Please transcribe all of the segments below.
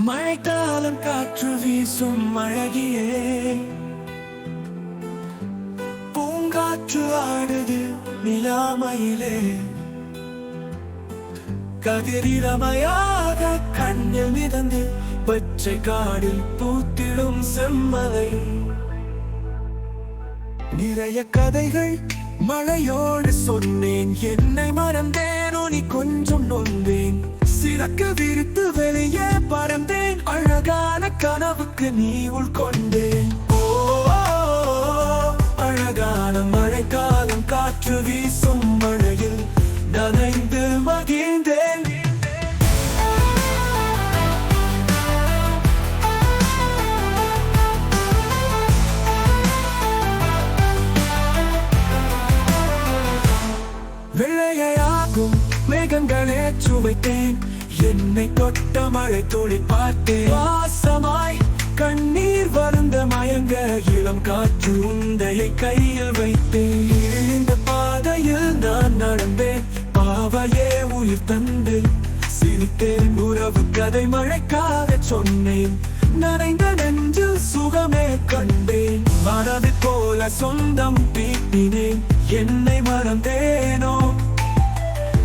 மழைக்காலம் காற்று வீசும் அழகியே, பூங்காற்று ஆடுது நிலாமையிலே, கதிரிலமையாக கண்ணில் மிதந்து பச்சை காடில் பூத்திடும் செம்மலை. நிறைய கதைகள் மழையோடு சொன்னேன், என்னை மறந்தேன் உனி கொஞ்சம் நொந்தேன், சிறக்க விரித்து வெளியே பறந்தேன், அழகான கனவுக்கு நீ உள்கொண்டேன். ஓ அழகான மழைக்காலம் காற்று வீசும் மழையில் நனைந்து மகிழ்ந்தேன். வெள்ளையாகும் மேகங்களே சுவைத்தேன், என்னை தொட்ட மழை துளி பார்த்தேன், வாசமாய் கண்ணீர் வருந்த மயங்க இளம் காற்று உந்தையை கையில் வைத்தேன். இந்த பாதையில் நான் நடந்தேன், பாவையே உயிர் தந்து சிரித்தேன், உறவு கதை மழைக்காக சொன்னேன், நனைந்த நெஞ்சில் சுகமே கண்டேன், மனது போல சொந்தம் தீட்டினேன். என்னை மறந்தேனோ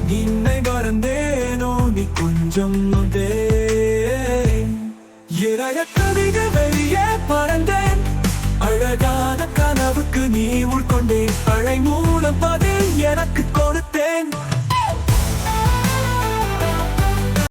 நின்னை மறந்தேனோ நீ கொஞ்சம் நொந்தேன். இறைய கவிதை வெளியே பறந்தேன், அழகான கனவுக்கு நீ உள்கொண்டேன், அழை மூலம் பதில் எனக்கு